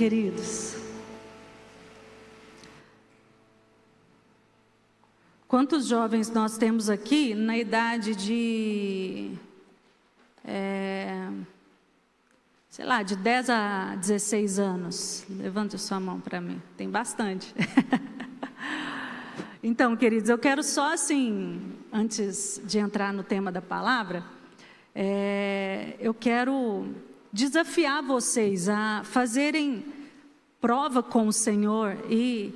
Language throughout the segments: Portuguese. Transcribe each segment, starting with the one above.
queridos? Quantos jovens nós temos aqui na idade de, sei lá, de 10 a 16 anos? Levante a sua mão para mim, tem bastante. Então, queridos, eu quero só assim, antes de entrar no tema da palavra, eu quero desafiar vocês a fazerem prova com o Senhor e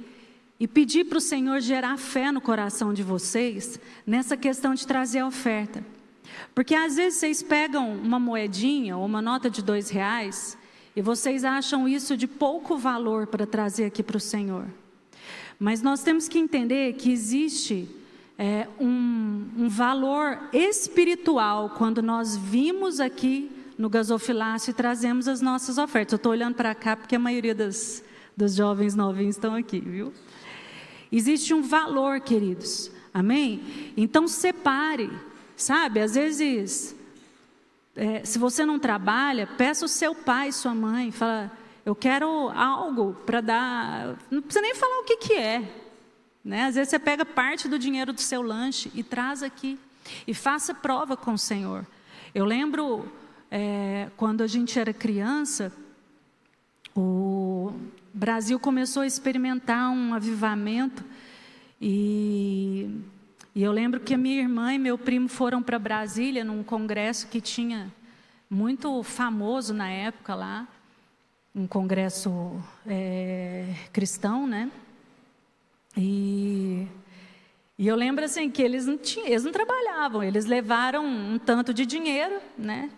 pedir para o Senhor gerar fé no coração de vocês nessa questão de trazer a oferta. Porque às vezes vocês pegam uma moedinha ou uma nota de R$2 e vocês acham isso de pouco valor para trazer aqui para o Senhor. Mas nós temos que entender que existe um valor espiritual quando nós vimos aqui no gasofilácio e trazemos as nossas ofertas. Eu estou olhando para cá porque a maioria dos jovens novinhos estão aqui, viu? Existe um valor, queridos, amém? Então separe, sabe? Às vezes, se você não trabalha, peça o seu pai, sua mãe, fala, eu quero algo para dar, não precisa nem falar o que é, né? Às vezes você pega parte do dinheiro do seu lanche e traz aqui, e faça prova com o Senhor. Eu lembro, quando a gente era criança, o Brasil começou a experimentar um avivamento e eu lembro que a minha irmã e meu primo foram para Brasília num congresso que tinha muito famoso na época lá, um congresso cristão, né? E eu lembro assim que eles não trabalhavam, eles levaram um tanto de dinheiro, né?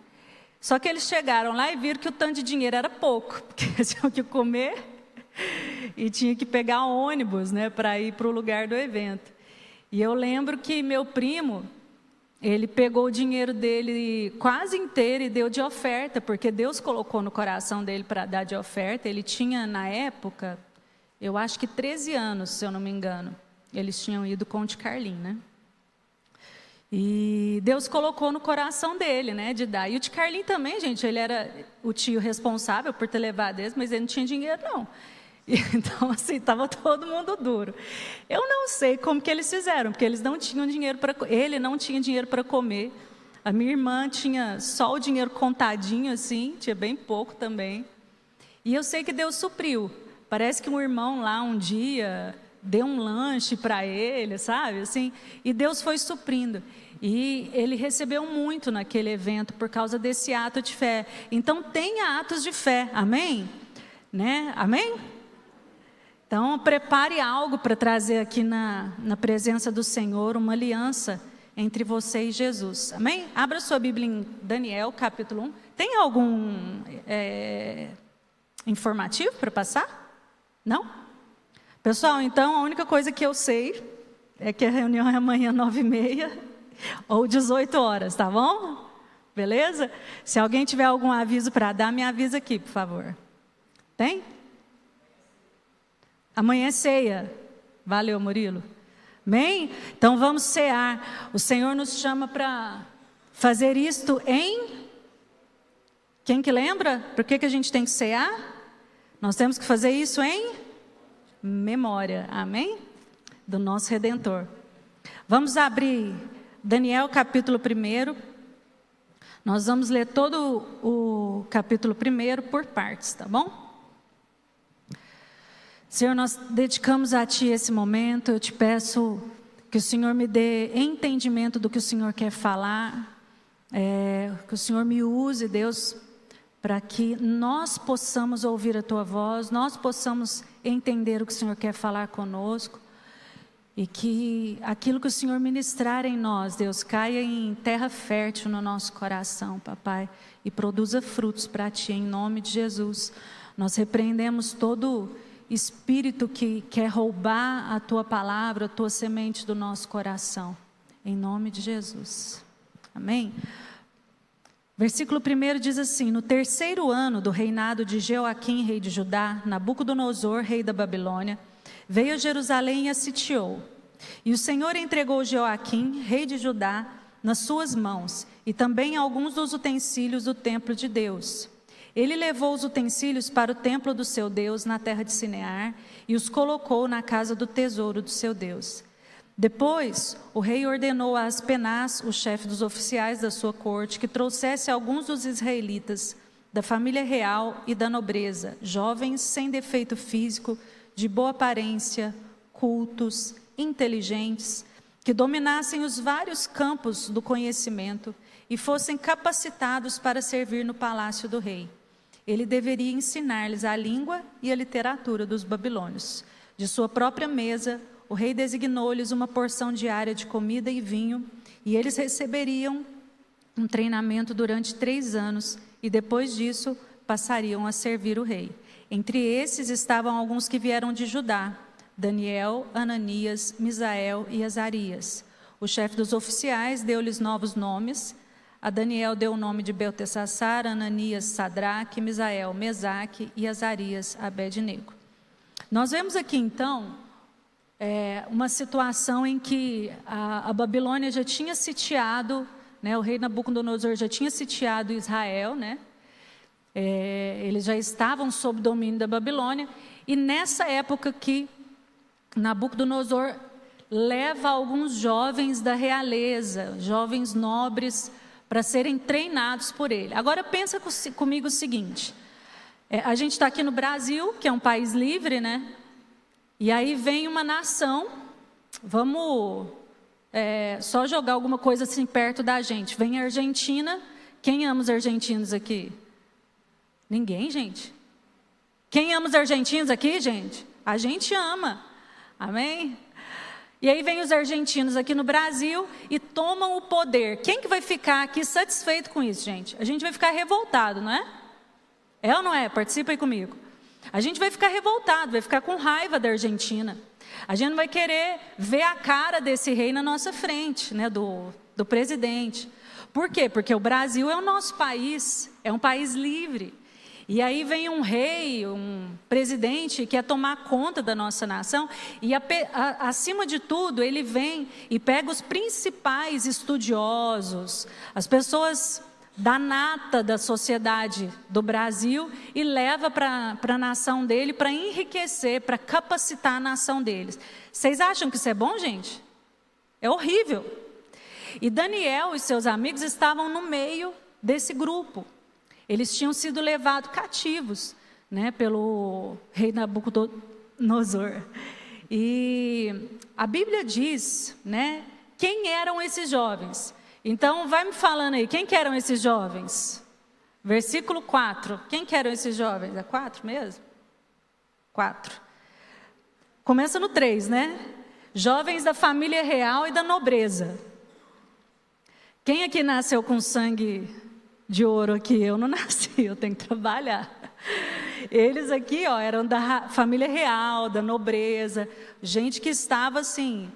Só que eles chegaram lá e viram que o tanto de dinheiro era pouco, porque eles tinham que comer e tinha que pegar ônibus, né, para ir para o lugar do evento. E eu lembro que meu primo, ele pegou o dinheiro dele quase inteiro e deu de oferta, porque Deus colocou no coração dele para dar de oferta. Ele tinha, na época, eu acho que 13 anos, se eu não me engano. Eles tinham ido com o de Carlim, né? E Deus colocou no coração dele, né, de dar. E o de Carlim também, gente, ele era o tio responsável por ter levado eles, mas ele não tinha dinheiro, não. Então, assim, estava todo mundo duro. Eu não sei como que eles fizeram, porque eles não tinham dinheiro ele não tinha dinheiro para comer. A minha irmã tinha só o dinheiro contadinho, assim, tinha bem pouco também. E eu sei que Deus supriu. Parece que um irmão lá um dia deu um lanche para ele, sabe, assim, e Deus foi suprindo. E ele recebeu muito naquele evento por causa desse ato de fé. Então, tenha atos de fé, amém? Né? Amém? Então, prepare algo para trazer aqui na presença do Senhor, uma aliança entre você e Jesus, amém? Abra sua Bíblia em Daniel, capítulo 1. Tem algum informativo para passar? Não? Pessoal, então, a única coisa que eu sei é que a reunião é amanhã, 9h30 ou 18 horas, tá bom? Beleza? Se alguém tiver algum aviso para dar, me avisa aqui, por favor. Tem? Amanhã é ceia. Valeu, Murilo. Amém? Então vamos cear. O Senhor nos chama para fazer isto em... Quem que lembra? Por que a gente tem que cear? Nós temos que fazer isso em memória. Amém? Do nosso Redentor. Vamos abrir Daniel capítulo 1. Nós vamos ler todo o capítulo 1 por partes, tá bom? Senhor, nós dedicamos a Ti esse momento. Eu te peço que o Senhor me dê entendimento do que o Senhor quer falar, que o Senhor me use, Deus, para que nós possamos ouvir a Tua voz, nós possamos entender o que o Senhor quer falar conosco, e que aquilo que o Senhor ministrar em nós, Deus, caia em terra fértil no nosso coração, papai, e produza frutos para Ti, em nome de Jesus. Nós repreendemos todo espírito que quer roubar a Tua palavra, a Tua semente do nosso coração, em nome de Jesus, amém? Versículo 1 diz assim: no 3º ano do reinado de Jeoaquim, rei de Judá, Nabucodonosor, rei da Babilônia, veio a Jerusalém e a sitiou. E o Senhor entregou Jeoaquim, rei de Judá, nas suas mãos, e também alguns dos utensílios do templo de Deus. ele levou os utensílios para o templo do seu Deus na terra de Sinear e os colocou na casa do tesouro do seu Deus. Depois, o rei ordenou a Aspenaz, o chefe dos oficiais da sua corte, que trouxesse alguns dos israelitas, da família real e da nobreza, jovens sem defeito físico, de boa aparência, cultos, inteligentes, que dominassem os vários campos do conhecimento e fossem capacitados para servir no palácio do rei. Ele deveria ensinar-lhes a língua e a literatura dos babilônios. De sua própria mesa, o rei designou-lhes uma porção diária de comida e vinho, e eles receberiam um treinamento durante 3 anos, e depois disso passariam a servir o rei. Entre esses estavam alguns que vieram de Judá: Daniel, Ananias, Misael e Azarias. O chefe dos oficiais deu-lhes novos nomes. A Daniel deu o nome de Beltessassar, Ananias, Sadraque, Misael, Mesaque e Azarias, Abed-nego. Nós vemos aqui então uma situação em que a Babilônia já tinha sitiado, né, o rei Nabucodonosor já tinha sitiado Israel, né? Eles já estavam sob domínio da Babilônia, e nessa época que Nabucodonosor leva alguns jovens da realeza, jovens nobres, para serem treinados por ele. Agora pensa comigo o seguinte, a gente está aqui no Brasil, que é um país livre, né? E aí vem uma nação, vamos só jogar alguma coisa assim perto da gente. Vem a Argentina. Quem ama os argentinos aqui? Ninguém, gente. Quem ama os argentinos aqui, gente? A gente ama. Amém? E aí vem os argentinos aqui no Brasil e tomam o poder. Quem que vai ficar aqui satisfeito com isso, gente? A gente vai ficar revoltado, não é? É ou não é? Participa aí comigo. A gente vai ficar revoltado, vai ficar com raiva da Argentina. A gente não vai querer ver a cara desse rei na nossa frente, né, do presidente. Por quê? Porque o Brasil é o nosso país, é um país livre. E aí vem um rei, um presidente que quer tomar conta da nossa nação e, acima de tudo, ele vem e pega os principais estudiosos, as pessoas da nata da sociedade do Brasil e leva para a nação dele para enriquecer, para capacitar a nação deles. Vocês acham que isso é bom, gente? É horrível. E Daniel e seus amigos estavam no meio desse grupo. Eles tinham sido levados cativos, né, pelo rei Nabucodonosor. E a Bíblia diz, né, quem eram esses jovens. Então, vai me falando aí, quem que eram esses jovens? Versículo 4. Quem que eram esses jovens? É 4 mesmo? 4. Começa no 3, né? Jovens da família real e da nobreza. Quem aqui nasceu com sangue de ouro aqui? Eu não nasci, eu tenho que trabalhar. Eles aqui, ó, eram da família real, da nobreza, gente que estava assim,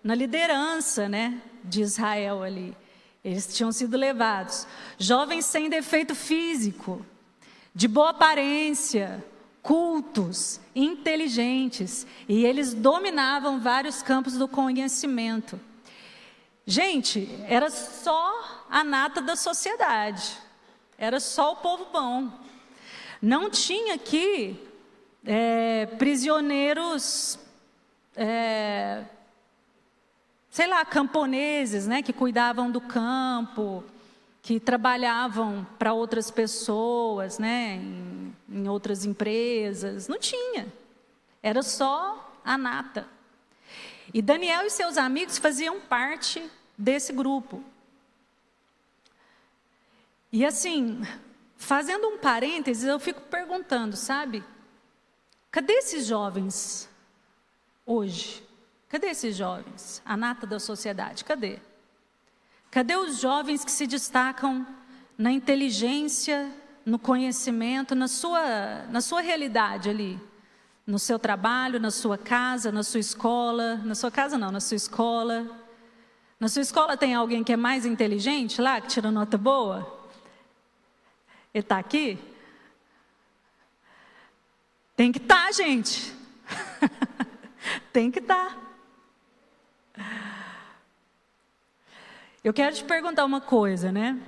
na liderança, né, de Israel ali. Eles tinham sido levados. Jovens sem defeito físico, de boa aparência, cultos, inteligentes, e eles dominavam vários campos do conhecimento. Gente, era só a nata da sociedade, era só o povo bom. Não tinha aqui prisioneiros, sei lá, camponeses, né, que cuidavam do campo, que trabalhavam para outras pessoas, né, em outras empresas. Não tinha, era só a nata. E Daniel e seus amigos faziam parte desse grupo. E assim, fazendo um parênteses, eu fico perguntando, sabe? Cadê esses jovens hoje? Cadê esses jovens? A nata da sociedade, cadê? Cadê os jovens que se destacam na inteligência, no conhecimento, na sua realidade ali? No seu trabalho, na sua casa, na sua escola. Na sua casa não, na sua escola. Na sua escola tem alguém que é mais inteligente lá, que tira nota boa? Ele está aqui? Tem que estar, gente. Tem que estar. Eu quero te perguntar uma coisa, né?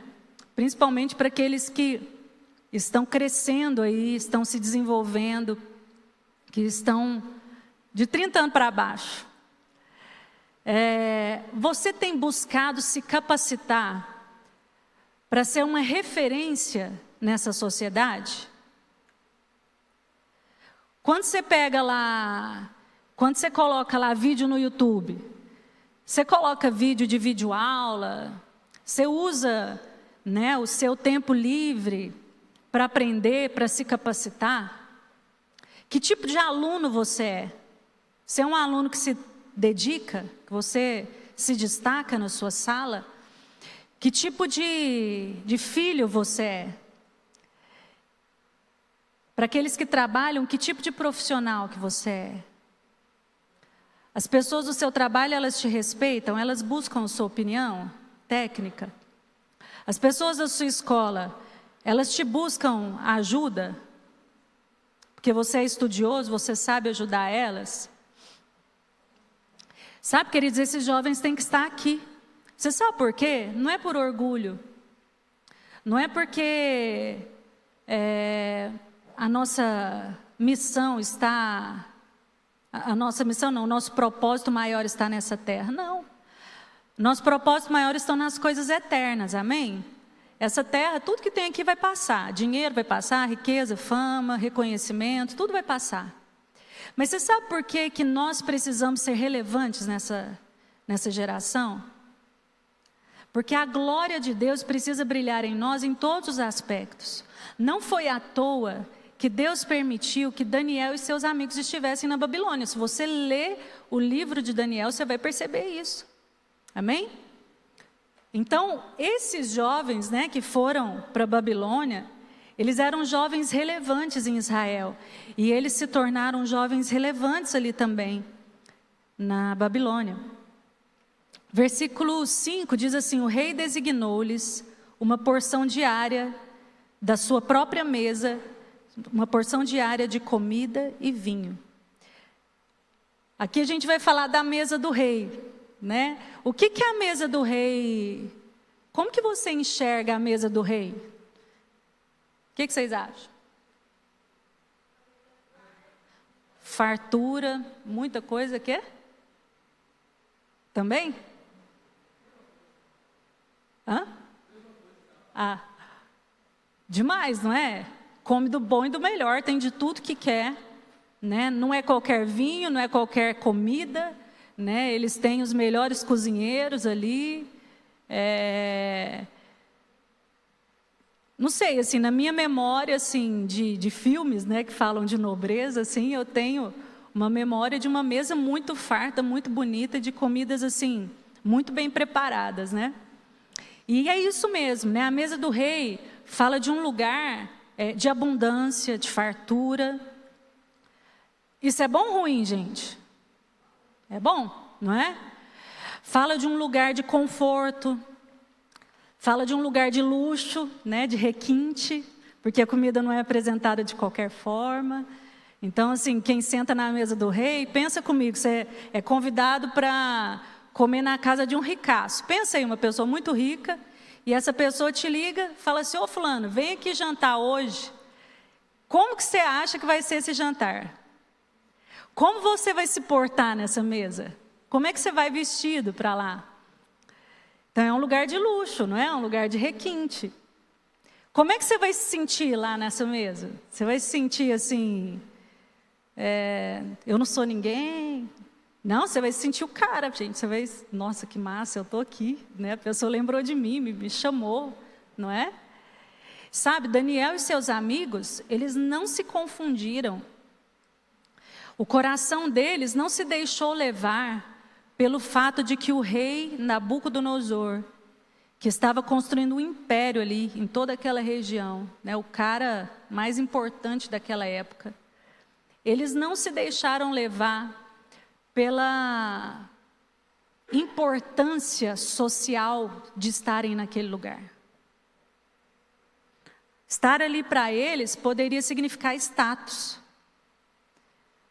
Principalmente para aqueles que estão crescendo aí, estão se desenvolvendo, que estão de 30 anos para baixo. Você tem buscado se capacitar para ser uma referência nessa sociedade? Quando você pega lá, quando você coloca lá vídeo no YouTube, você coloca vídeo de videoaula, você usa, né, o seu tempo livre para aprender, para se capacitar? Que tipo de aluno você é? Você é um aluno que se dedica, que você se destaca na sua sala? Que tipo de filho você é? Para aqueles que trabalham, que tipo de profissional que você é? As pessoas do seu trabalho, elas te respeitam? Elas buscam a sua opinião técnica? As pessoas da sua escola, elas te buscam ajuda? Porque você é estudioso, você sabe ajudar elas? Sabe, queridos, esses jovens têm que estar aqui. Você sabe por quê? Não é por orgulho. Não é porque a nossa missão está... A nossa missão não, o nosso propósito maior está nessa terra. Não. Nosso propósito maior estão nas coisas eternas, amém? Essa terra, tudo que tem aqui vai passar. Dinheiro vai passar, riqueza, fama, reconhecimento, tudo vai passar. Mas você sabe por que nós precisamos ser relevantes nessa geração? Porque a glória de Deus precisa brilhar em nós em todos os aspectos. Não foi à toa que Deus permitiu que Daniel e seus amigos estivessem na Babilônia. Se você ler o livro de Daniel, você vai perceber isso. Amém? Então, esses jovens, né, que foram para a Babilônia, eles eram jovens relevantes em Israel. E eles se tornaram jovens relevantes ali também, na Babilônia. Versículo 5 diz assim: o rei designou-lhes uma porção diária da sua própria mesa, uma porção diária de comida e vinho. Aqui a gente vai falar da mesa do rei, né? O que é a mesa do rei? Como que você enxerga a mesa do rei? O que vocês acham? Fartura, muita coisa, quê? Também? Demais, não é? Come do bom e do melhor, tem de tudo que quer, né? Não é qualquer vinho, não é qualquer comida, né? Eles têm os melhores cozinheiros ali. Não sei, assim, na minha memória, assim, de filmes, né, que falam de nobreza, assim, eu tenho uma memória de uma mesa muito farta, muito bonita, de comidas, assim, muito bem preparadas, né? E é isso mesmo, né? A mesa do rei fala de um lugar de abundância, de fartura. Isso é bom ou ruim, gente? É bom, não é? Fala de um lugar de conforto, fala de um lugar de luxo, né, de requinte, porque a comida não é apresentada de qualquer forma. Então, assim, quem senta na mesa do rei, pensa comigo, você é convidado para comer na casa de um ricaço. Pensa aí, uma pessoa muito rica, e essa pessoa te liga, fala assim: ô fulano, vem aqui jantar hoje. Como que você acha que vai ser esse jantar? Como você vai se portar nessa mesa? Como é que você vai vestido para lá? Então é um lugar de luxo, não é? É um lugar de requinte. Como é que você vai se sentir lá nessa mesa? Você vai se sentir assim, eu não sou ninguém? Não, você vai se sentir o cara, gente. Você vai, nossa, que massa, eu estou aqui, né? A pessoa lembrou de mim, me chamou, não é? Sabe, Daniel e seus amigos, eles não se confundiram. O coração deles não se deixou levar pelo fato de que o rei Nabucodonosor, que estava construindo um império ali, em toda aquela região, né, o cara mais importante daquela época, eles não se deixaram levar pela importância social de estarem naquele lugar. Estar ali para eles poderia significar status,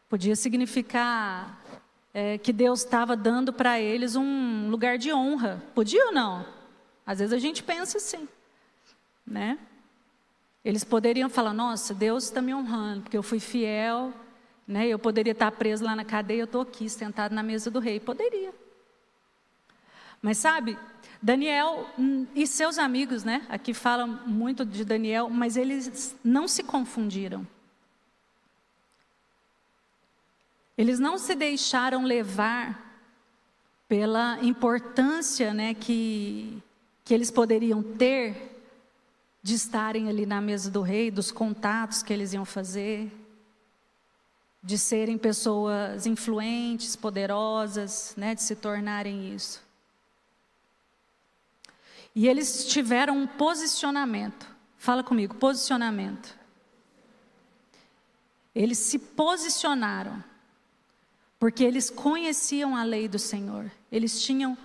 podia significar que Deus estava dando para eles um lugar de honra. Podia ou não? Às vezes a gente pensa assim, né? Eles poderiam falar, nossa, Deus está me honrando, porque eu fui fiel, né? Eu poderia estar preso lá na cadeia, eu estou aqui, sentado na mesa do rei. Poderia. Mas sabe, Daniel e seus amigos, né? Aqui falam muito de Daniel, mas eles não se confundiram. Eles não se deixaram levar pela importância, né, que eles poderiam ter de estarem ali na mesa do rei, dos contatos que eles iam fazer, de serem pessoas influentes, poderosas, né, de se tornarem isso. E eles tiveram um posicionamento. Fala comigo, posicionamento. Eles se posicionaram, porque eles conheciam a lei do Senhor. Eles tinham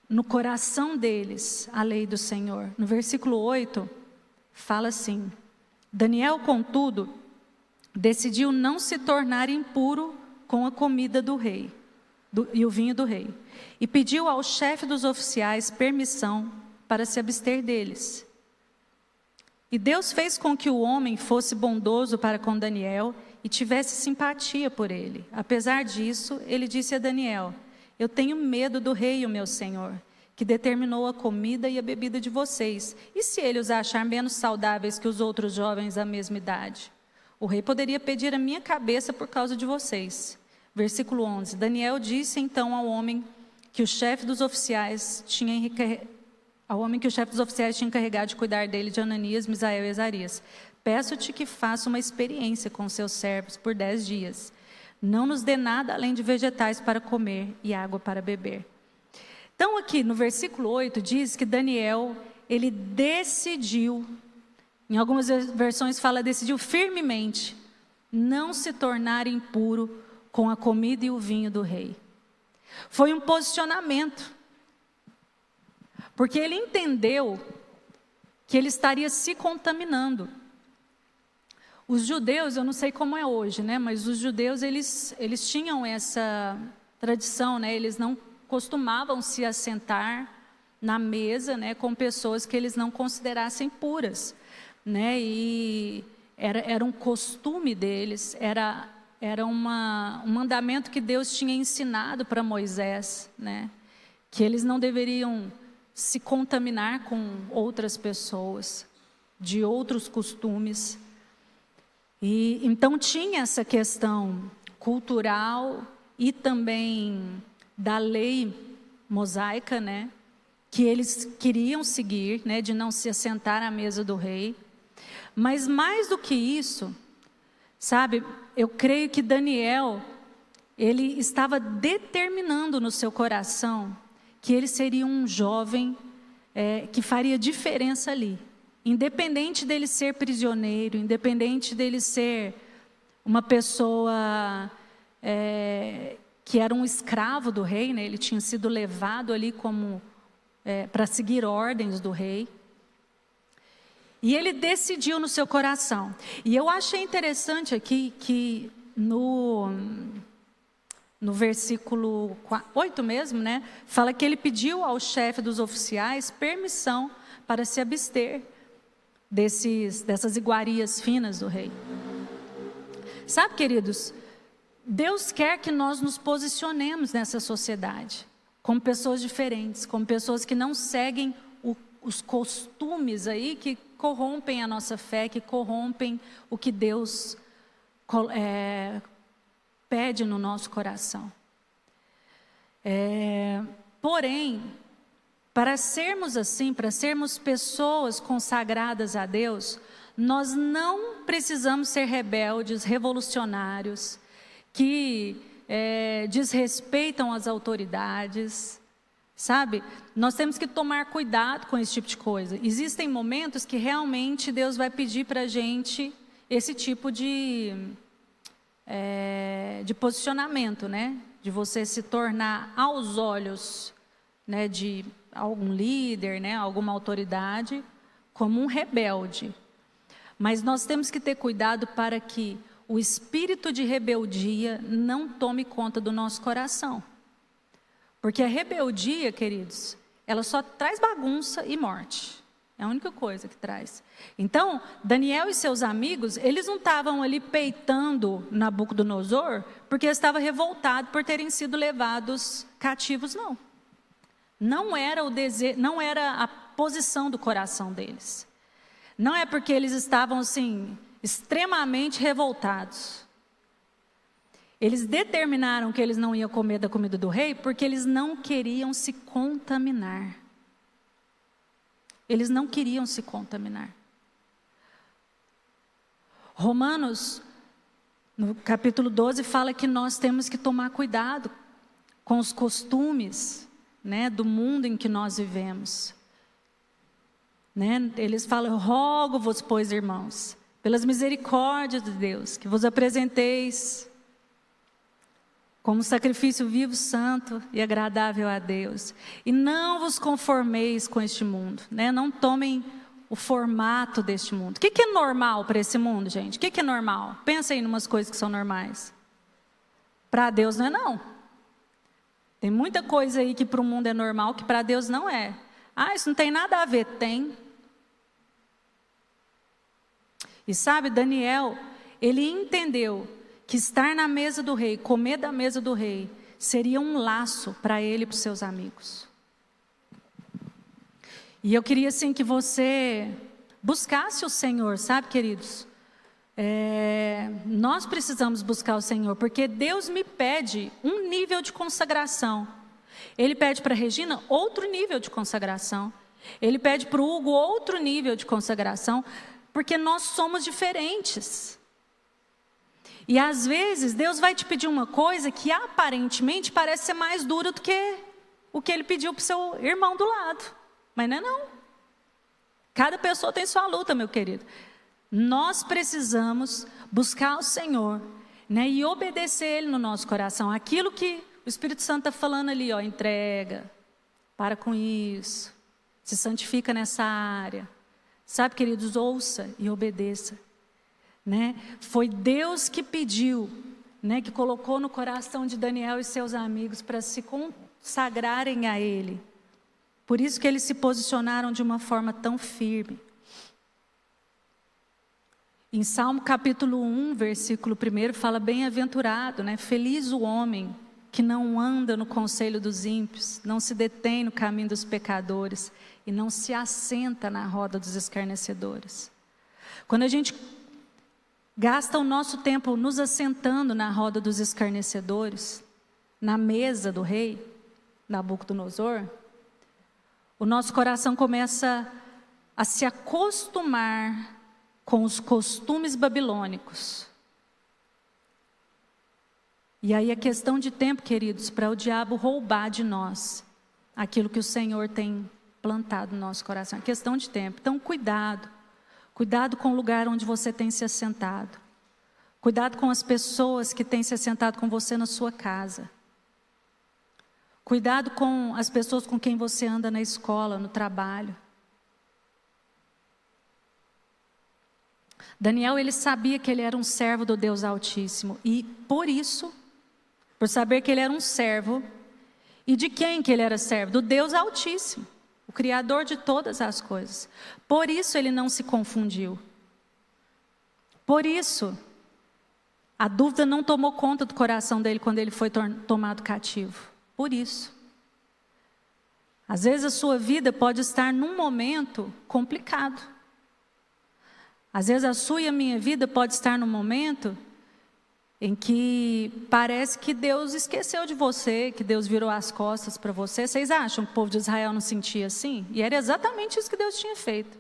no coração deles a lei do Senhor. No versículo 8, fala assim: Daniel, contudo, decidiu não se tornar impuro com a comida do rei e o vinho do rei, e pediu ao chefe dos oficiais permissão para se abster deles. E Deus fez com que o homem fosse bondoso para com Daniel e tivesse simpatia por ele. Apesar disso, ele disse a Daniel: eu tenho medo do rei, o meu senhor, que determinou a comida e a bebida de vocês. E se ele os achar menos saudáveis que os outros jovens da mesma idade? O rei poderia pedir a minha cabeça por causa de vocês. Versículo 11. Daniel disse então ao homem que o chefe dos oficiais tinha encarregado de cuidar dele, de Ananias, Misael e Azarias: peço-te que faça uma experiência com seus servos por 10 dias. Não nos dê nada além de vegetais para comer e água para beber. Então aqui no versículo 8 diz que Daniel, ele decidiu, em algumas versões fala decidiu firmemente, não se tornar impuro com a comida e o vinho do rei. Foi um posicionamento, porque ele entendeu que ele estaria se contaminando. Os judeus, eu não sei como é hoje, né? Mas os judeus, eles tinham essa tradição, né? Eles não costumavam se assentar na mesa, né, com pessoas que eles não considerassem puras, né? E era um costume deles, era um mandamento que Deus tinha ensinado para Moisés, né? Que eles não deveriam se contaminar com outras pessoas, de outros costumes. E então tinha essa questão cultural e também da lei mosaica, né, que eles queriam seguir, né, de não se assentar à mesa do rei. Mas mais do que isso, sabe, eu creio que Daniel, ele estava determinando no seu coração que ele seria um jovem que faria diferença ali. Independente dele ser prisioneiro, independente dele ser uma pessoa que era um escravo do rei, né? Ele tinha sido levado ali como para seguir ordens do rei. E ele decidiu no seu coração. E eu achei interessante aqui que no versículo 8 mesmo, né? Fala que ele pediu ao chefe dos oficiais permissão para se abster dessas iguarias finas do rei. Sabe, queridos, Deus quer que nós nos posicionemos nessa sociedade como pessoas diferentes, como pessoas que não seguem os costumes aí que corrompem a nossa fé, que corrompem o que Deus pede no nosso coração. Porém, para sermos assim, para sermos pessoas consagradas a Deus, nós não precisamos ser rebeldes, revolucionários, que desrespeitam as autoridades, sabe? Nós temos que tomar cuidado com esse tipo de coisa. Existem momentos que realmente Deus vai pedir para a gente esse tipo de posicionamento, né? De você se tornar aos olhos, né, de algum líder, né, alguma autoridade, como um rebelde. Mas nós temos que ter cuidado para que o espírito de rebeldia não tome conta do nosso coração. Porque a rebeldia, queridos, ela só traz bagunça e morte. É a única coisa que traz. Então, Daniel e seus amigos, eles não estavam ali peitando Nabucodonosor porque estavam revoltados por terem sido levados cativos, não. Não era o desejo, não era a posição do coração deles. Não é porque eles estavam assim extremamente revoltados. Eles determinaram que eles não iam comer da comida do rei porque eles não queriam se contaminar. Eles não queriam se contaminar. Romanos, no capítulo 12, fala que nós temos que tomar cuidado com os costumes, né, do mundo em que nós vivemos. Né? Eles falam: rogo-vos, pois, irmãos, pelas misericórdias de Deus, que vos apresenteis como sacrifício vivo, santo e agradável a Deus. E não vos conformeis com este mundo, né? Não tomem o formato deste mundo. O que é normal para esse mundo, gente? O que é normal? Pensa aí em umas coisas que são normais. Para Deus não é não. Tem muita coisa aí que para o mundo é normal, que para Deus não é. Ah, isso não tem nada a ver. Tem. E sabe, Daniel, ele entendeu que estar na mesa do rei, comer da mesa do rei, seria um laço para ele e para os seus amigos. E eu queria assim que você buscasse o Senhor, sabe, queridos? Nós precisamos buscar o Senhor, porque Deus me pede um nível de consagração. Ele pede para a Regina outro nível de consagração. Ele pede para o Hugo outro nível de consagração, porque nós somos diferentes. E às vezes Deus vai te pedir uma coisa que aparentemente parece ser mais dura do que o que Ele pediu para o seu irmão do lado. Mas não é não. Cada pessoa tem sua luta, meu querido. Nós precisamos buscar o Senhor, né, e obedecer Ele no nosso coração. Aquilo que o Espírito Santo está falando ali, ó, entrega, para com isso, se santifica nessa área. Sabe, queridos, ouça e obedeça. Né? Foi Deus que pediu, né, que colocou no coração de Daniel e seus amigos para se consagrarem a Ele. Por isso que eles se posicionaram de uma forma tão firme. Em Salmo capítulo 1, versículo 1, fala: bem-aventurado, né? Feliz o homem que não anda no conselho dos ímpios, não se detém no caminho dos pecadores e não se assenta na roda dos escarnecedores. Quando a gente gasta o nosso tempo nos assentando na roda dos escarnecedores, na mesa do rei Nabucodonosor, o nosso coração começa a se acostumar com os costumes babilônicos. E aí é questão de tempo, queridos, para o diabo roubar de nós aquilo que o Senhor tem plantado no nosso coração. É questão de tempo. Então, cuidado. Cuidado com o lugar onde você tem se assentado. Cuidado com as pessoas que têm se assentado com você na sua casa. Cuidado com as pessoas com quem você anda na escola, no trabalho. Daniel, ele sabia que ele era um servo do Deus Altíssimo. E por isso, por saber que ele era um servo, e de quem que ele era servo? Do Deus Altíssimo, o Criador de todas as coisas. Por isso ele não se confundiu. Por isso, a dúvida não tomou conta do coração dele quando ele foi tomado cativo. Por isso. Às vezes a sua vida pode estar num momento complicado. Às vezes a sua e a minha vida pode estar num momento em que parece que Deus esqueceu de você, que Deus virou as costas para você. Vocês acham que o povo de Israel não sentia assim? E era exatamente isso que Deus tinha feito.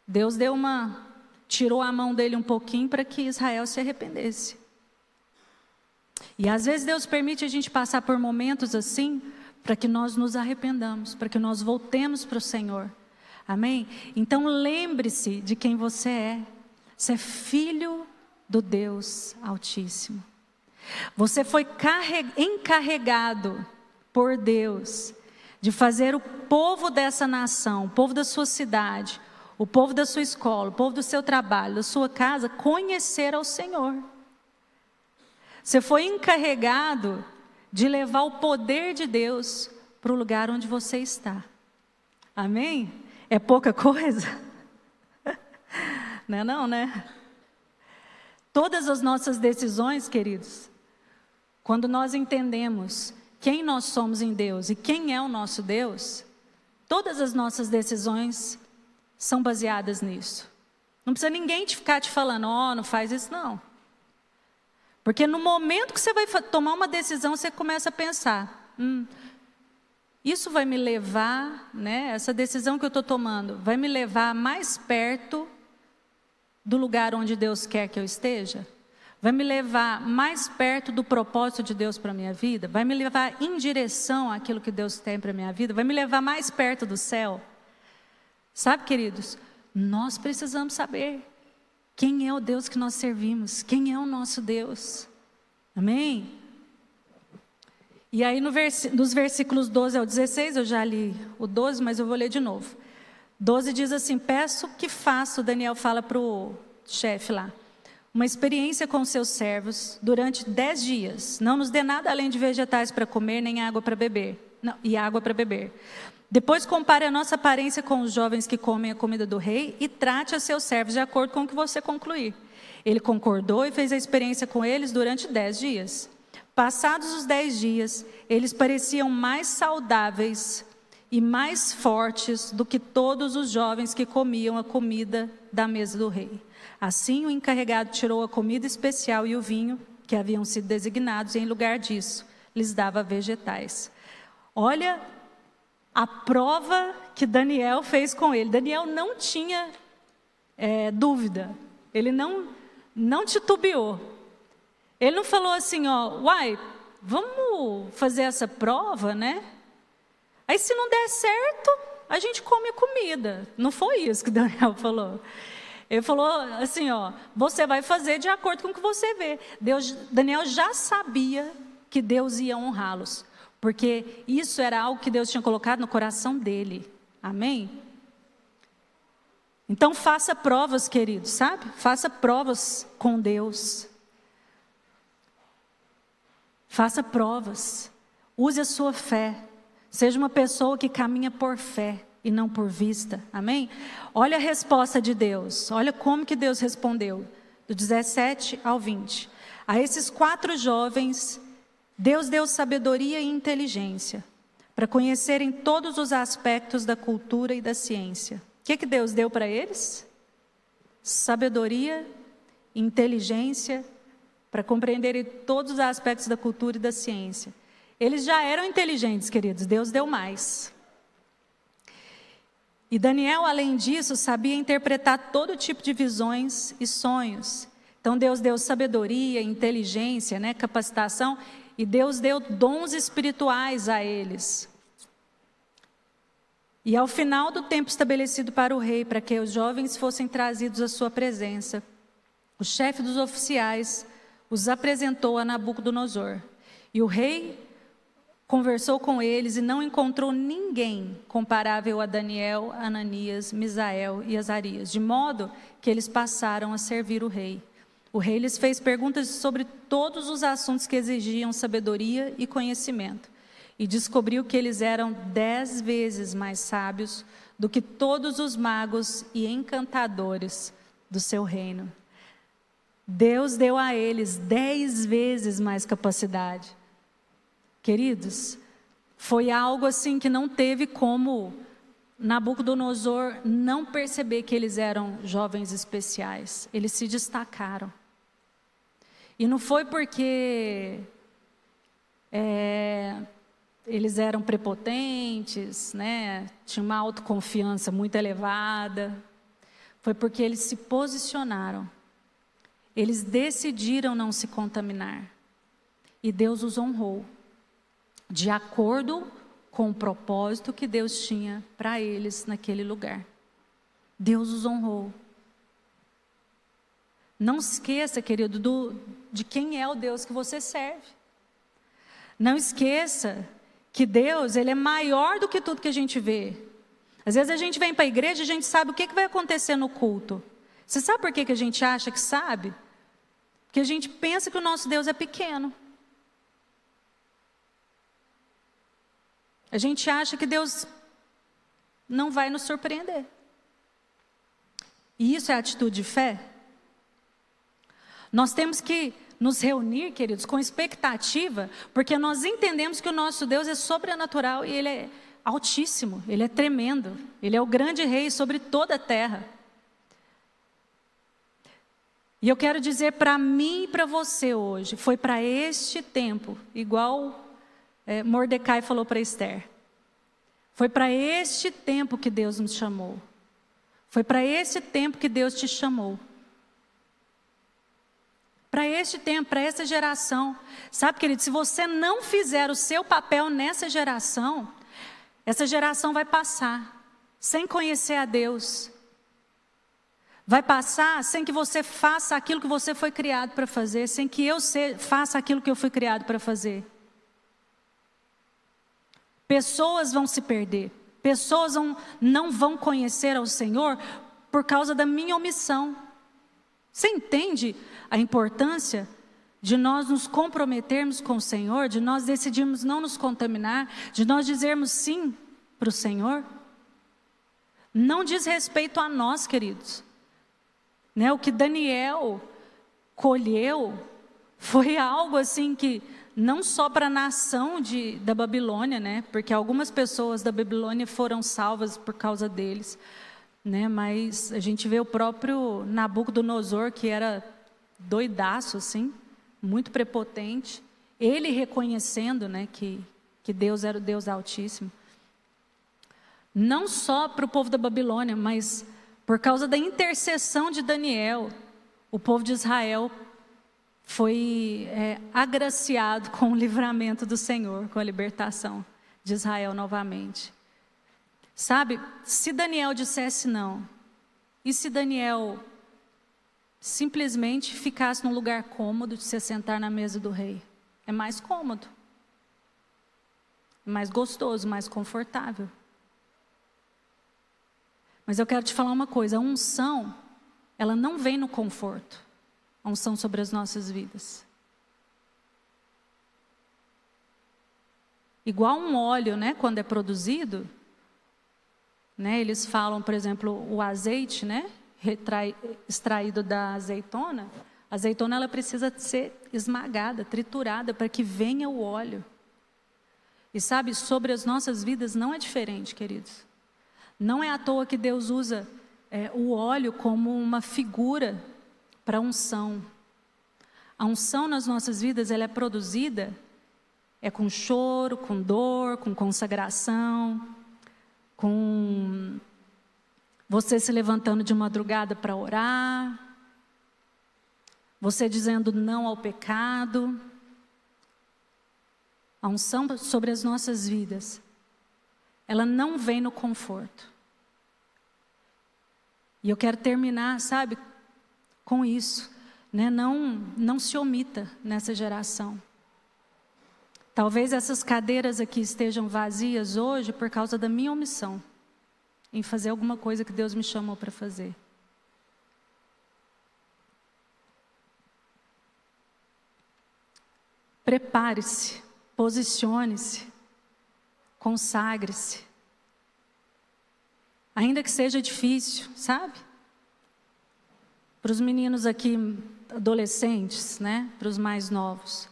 Deus tirou a mão dele um pouquinho para que Israel se arrependesse. E às vezes Deus permite a gente passar por momentos assim, para que nós nos arrependamos, para que nós voltemos para o Senhor. Amém? Então lembre-se de quem você é. Você é filho do Deus Altíssimo. Você foi encarregado por Deus de fazer o povo dessa nação, o povo da sua cidade, o povo da sua escola, o povo do seu trabalho, da sua casa, conhecer ao Senhor. Você foi encarregado de levar o poder de Deus para o lugar onde você está. Amém? É pouca coisa? Não é não, né? Todas as nossas decisões, queridos, quando nós entendemos quem nós somos em Deus e quem é o nosso Deus, todas as nossas decisões são baseadas nisso. Não precisa ninguém ficar te falando, não faz isso não. Porque no momento que você vai tomar uma decisão, você começa a pensar, isso vai me levar, né, essa decisão que eu estou tomando, vai me levar mais perto do lugar onde Deus quer que eu esteja? Vai me levar mais perto do propósito de Deus para a minha vida? Vai me levar em direção àquilo que Deus tem para a minha vida? Vai me levar mais perto do céu? Sabe, queridos, nós precisamos saber quem é o Deus que nós servimos, quem é o nosso Deus. Amém? E aí nos versículos 12 ao 16, eu já li o 12, mas eu vou ler de novo. 12 diz assim, peço que faça, o Daniel fala para o chefe lá, uma experiência com seus servos durante 10 dias. Não nos dê nada além de vegetais para comer, nem água para beber. E água para beber. Depois compare a nossa aparência com os jovens que comem a comida do rei e trate a seus servos de acordo com o que você concluir. Ele concordou e fez a experiência com eles durante 10 dias. Passados os 10 dias, eles pareciam mais saudáveis e mais fortes do que todos os jovens que comiam a comida da mesa do rei. Assim, o encarregado tirou a comida especial e o vinho, que haviam sido designados, e em lugar disso, lhes dava vegetais. Olha a prova que Daniel fez com ele. Daniel não tinha dúvida, ele não titubeou. Ele não falou assim, vamos fazer essa prova, né? Aí se não der certo, a gente come a comida. Não foi isso que Daniel falou. Ele falou assim, você vai fazer de acordo com o que você vê. Daniel já sabia que Deus ia honrá-los, porque isso era algo que Deus tinha colocado no coração dele. Amém? Então faça provas, queridos, sabe? Faça provas com Deus. Faça provas, use a sua fé, seja uma pessoa que caminha por fé e não por vista, amém? Olha a resposta de Deus, olha como que Deus respondeu, do 17 ao 20. A esses 4 jovens, Deus deu sabedoria e inteligência, para conhecerem todos os aspectos da cultura e da ciência. O que Deus deu para eles? Sabedoria, inteligência, para compreenderem todos os aspectos da cultura e da ciência. Eles já eram inteligentes, queridos, Deus deu mais. E Daniel, além disso, sabia interpretar todo tipo de visões e sonhos. Então Deus deu sabedoria, inteligência, capacitação, e Deus deu dons espirituais a eles. E ao final do tempo estabelecido para o rei, para que os jovens fossem trazidos à sua presença, o chefe dos oficiais os apresentou a Nabucodonosor. E o rei conversou com eles e não encontrou ninguém comparável a Daniel, Ananias, Misael e Azarias, de modo que eles passaram a servir o rei. O rei lhes fez perguntas sobre todos os assuntos que exigiam sabedoria e conhecimento, e descobriu que eles eram 10 vezes mais sábios do que todos os magos e encantadores do seu reino. Deus deu a eles 10 vezes mais capacidade. Queridos, foi algo assim que não teve como Nabucodonosor não perceber que eles eram jovens especiais. Eles se destacaram. E não foi porque eles eram prepotentes, tinham uma autoconfiança muito elevada. Foi porque eles se posicionaram. Eles decidiram não se contaminar. E Deus os honrou, de acordo com o propósito que Deus tinha para eles naquele lugar. Deus os honrou. Não esqueça, querido, de quem é o Deus que você serve. Não esqueça que Deus, Ele é maior do que tudo que a gente vê. Às vezes a gente vem para a igreja e a gente sabe o que vai acontecer no culto. Você sabe por que a gente acha que sabe? Porque a gente pensa que o nosso Deus é pequeno. A gente acha que Deus não vai nos surpreender. E isso é atitude de fé? Nós temos que nos reunir, queridos, com expectativa, porque nós entendemos que o nosso Deus é sobrenatural e Ele é altíssimo, Ele é tremendo, Ele é o grande rei sobre toda a terra. E eu quero dizer para mim e para você hoje, foi para este tempo, igual Mordecai falou para Esther, foi para este tempo que Deus nos chamou, foi para esse tempo que Deus te chamou. Para este tempo, para essa geração. Sabe, querido, se você não fizer o seu papel nessa geração, essa geração vai passar sem conhecer a Deus. Vai passar sem que você faça aquilo que você foi criado para fazer, sem que eu faça aquilo que eu fui criado para fazer. Pessoas vão se perder. Pessoas não vão conhecer ao Senhor por causa da minha omissão. Você entende a importância de nós nos comprometermos com o Senhor, de nós decidirmos não nos contaminar, de nós dizermos sim para o Senhor? Não diz respeito a nós, queridos. O que Daniel colheu foi algo assim que não só para a nação da Babilônia, porque algumas pessoas da Babilônia foram salvas por causa deles, mas a gente vê o próprio Nabucodonosor, que era doidaço, assim, muito prepotente, ele reconhecendo que Deus era o Deus Altíssimo. Não só para o povo da Babilônia, mas por causa da intercessão de Daniel, o povo de Israel foi agraciado com o livramento do Senhor, com a libertação de Israel novamente. Sabe, se Daniel dissesse não, e se Daniel simplesmente ficasse num lugar cômodo de se sentar na mesa do rei? É mais cômodo, mais gostoso, mais confortável. Mas eu quero te falar uma coisa, a unção, ela não vem no conforto, a unção sobre as nossas vidas. Igual um óleo, quando é produzido, eles falam, por exemplo, o azeite, extraído da azeitona, a azeitona ela precisa ser esmagada, triturada, para que venha o óleo. E sabe, sobre as nossas vidas não é diferente, queridos. Não é à toa que Deus usa o óleo como uma figura para a unção. A unção nas nossas vidas, ela é produzida com choro, com dor, com consagração, com você se levantando de madrugada para orar, você dizendo não ao pecado. A unção sobre as nossas vidas, ela não vem no conforto. E eu quero terminar, sabe, com isso, não se omita nessa geração. Talvez essas cadeiras aqui estejam vazias hoje por causa da minha omissão em fazer alguma coisa que Deus me chamou para fazer. Prepare-se, posicione-se, consagre-se. Ainda que seja difícil, sabe? Para os meninos aqui, adolescentes, para os mais novos.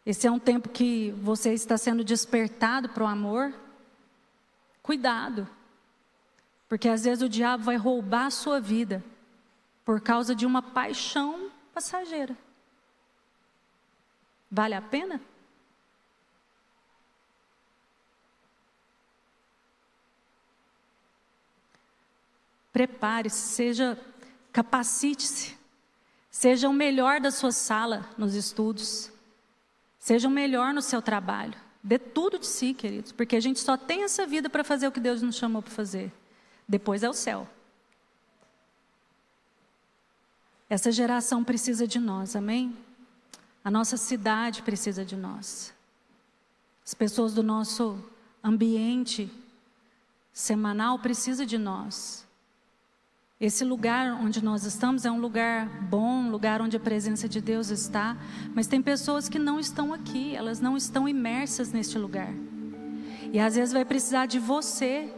Esse é um tempo que você está sendo despertado para o amor. Cuidado, porque às vezes o diabo vai roubar a sua vida por causa de uma paixão passageira. Vale a pena? Prepare-se, capacite-se, seja o melhor da sua sala nos estudos, seja o melhor no seu trabalho. Dê tudo de si, queridos, porque a gente só tem essa vida para fazer o que Deus nos chamou para fazer. Depois é o céu. Essa geração precisa de nós, amém? A nossa cidade precisa de nós. As pessoas do nosso ambiente semanal precisam de nós. Esse lugar onde nós estamos é um lugar bom, um lugar onde a presença de Deus está, mas tem pessoas que não estão aqui, elas não estão imersas neste lugar. E às vezes vai precisar de você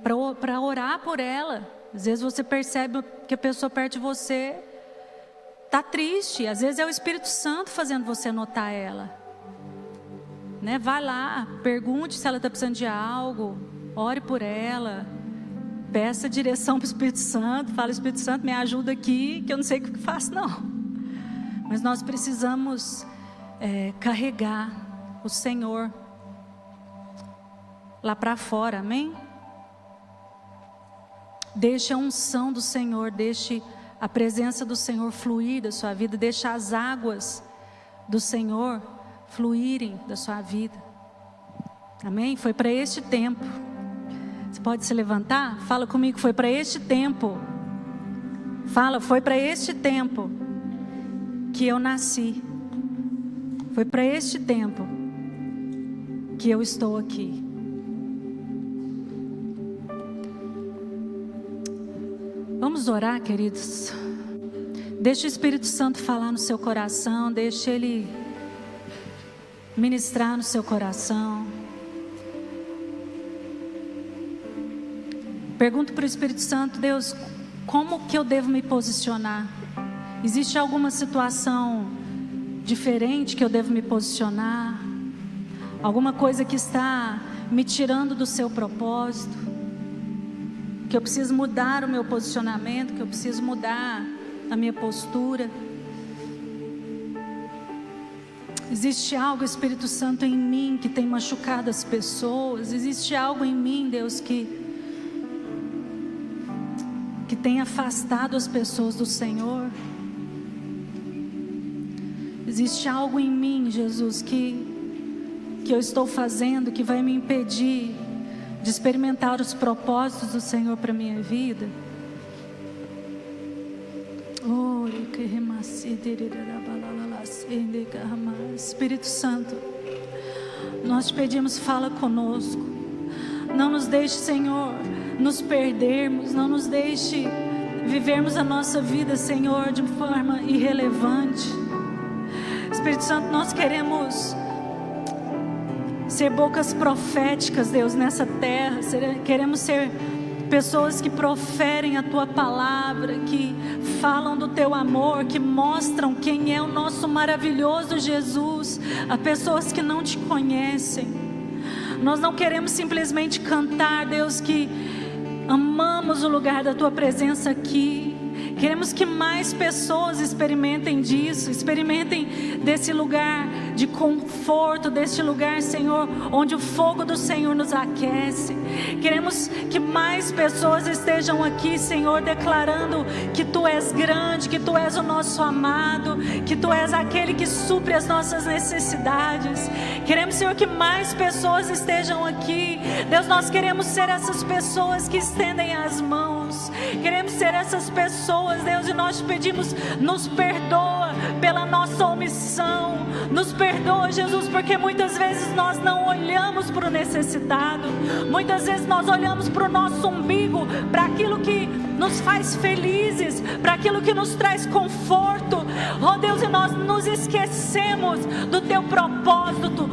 para orar por ela. Às vezes você percebe que a pessoa perto de você está triste. Às vezes é o Espírito Santo fazendo você notar ela, né? Vai lá, pergunte se ela está precisando de algo, ore por ela, peça direção para o Espírito Santo. Fala: Espírito Santo, me ajuda aqui, que eu não sei o que faço não. Mas nós precisamos carregar o Senhor lá para fora, amém? Deixe a unção do Senhor, deixe a presença do Senhor fluir da sua vida, deixe as águas do Senhor fluírem da sua vida, amém? Foi para este tempo. Você pode se levantar? Fala comigo: foi para este tempo. Fala: foi para este tempo que eu nasci. Foi para este tempo que eu estou aqui. Vamos orar, queridos. Deixe o Espírito Santo falar no seu coração, deixe Ele ministrar no seu coração. Pergunto para o Espírito Santo: Deus, como que eu devo me posicionar? Existe alguma situação diferente que eu devo me posicionar? Alguma coisa que está me tirando do seu propósito? Que eu preciso mudar o meu posicionamento, que eu preciso mudar a minha postura? Existe algo, Espírito Santo, em mim que tem machucado as pessoas? Existe algo em mim, Deus, que tem afastado as pessoas do Senhor? Existe algo em mim, Jesus, que eu estou fazendo que vai me impedir de experimentar os propósitos do Senhor para a minha vida? Espírito Santo, nós te pedimos, fala conosco. Não nos deixe, Senhor, nos perdermos. Não nos deixe vivermos a nossa vida, Senhor, de forma irrelevante. Espírito Santo, nós queremos ser bocas proféticas, Deus, nessa terra. Queremos ser pessoas que proferem a Tua palavra, que falam do Teu amor, que mostram quem é o nosso maravilhoso Jesus a pessoas que não Te conhecem. Nós não queremos simplesmente cantar, Deus, que amamos o lugar da Tua presença aqui. Queremos que mais pessoas experimentem disso, experimentem desse lugar de conforto, deste lugar, Senhor, onde o fogo do Senhor nos aquece. Queremos que mais pessoas estejam aqui, Senhor, declarando que Tu és grande, que Tu és o nosso amado, que Tu és aquele que supre as nossas necessidades. Queremos, Senhor, que mais pessoas estejam aqui. Deus, nós queremos ser essas pessoas que estendem as mãos. Queremos ser essas pessoas, Deus, e nós te pedimos, nos perdoa pela nossa omissão. Nos perdoa, Jesus, porque muitas vezes nós não olhamos para o necessitado. Muitas vezes nós olhamos para o nosso umbigo, para aquilo que nos faz felizes, para aquilo que nos traz conforto. Oh Deus, e nós nos esquecemos do Teu propósito,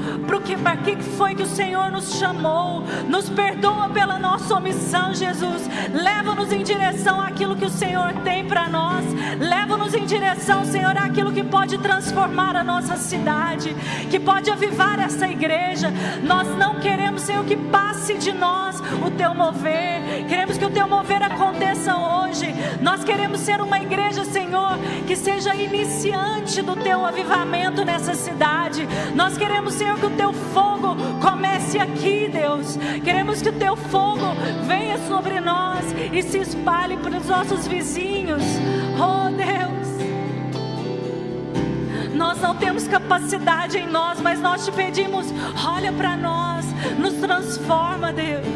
para que foi que o Senhor nos chamou. Nos perdoa pela nossa omissão, Jesus. Leva-nos em direção àquilo que o Senhor tem para nós. Leva-nos em direção, Senhor, àquilo que pode transformar a nossa cidade, que pode avivar essa igreja. Nós não queremos, Senhor, que passe de nós o Teu mover. Queremos que o Teu mover aconteça hoje. Nós queremos ser uma igreja, Senhor, que seja iniciante do Teu avivamento nessa cidade. Nós queremos, Senhor, que o Teu fogo comece aqui, Deus. Queremos que o Teu fogo venha sobre nós e se espalhe para os nossos vizinhos. Oh Deus, nós não temos capacidade em nós, mas nós Te pedimos, olha para nós, nos transforma, Deus.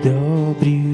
Dobry